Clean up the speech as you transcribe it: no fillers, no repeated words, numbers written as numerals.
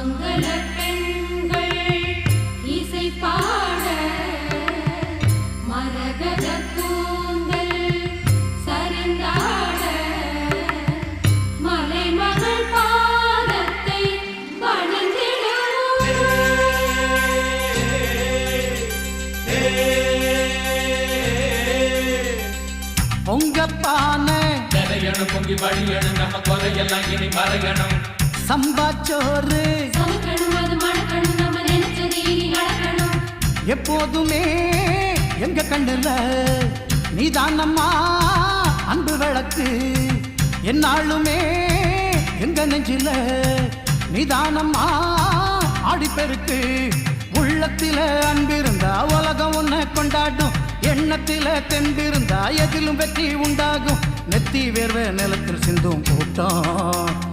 மங்கள பெண்கள் இசை பாட மரகத கூந்தல் சரிந்தாட மலைமகள் பாதத்தை பணிந்திடுவோம். பொங்கப்பான பொங்கி வழியணும் நம்ம குறையெல்லாம் இனி மறையணும். சம்பாச்சோறு சமைக்கணும், அது மணக்கணும், நம்ம நினைச்சது இனி நடக்கணும். எப்போதுமே எங்க கண்ணுல நீதானம்மா அன்பு விளக்கு, என்னாலுமே எங்க நெஞ்சில நீதானம்மா ஆடிப்பெருக்கு. உள்ளத்தில அன்பிருந்தா உலகம் உன்னை கொண்டாடும், எண்ணத்தில தெம்பிருந்தா எதிலும் வெற்றி உண்டாகும். நெத்தி வேர்வை நிலத்தில் சிந்தும் கூட்டம்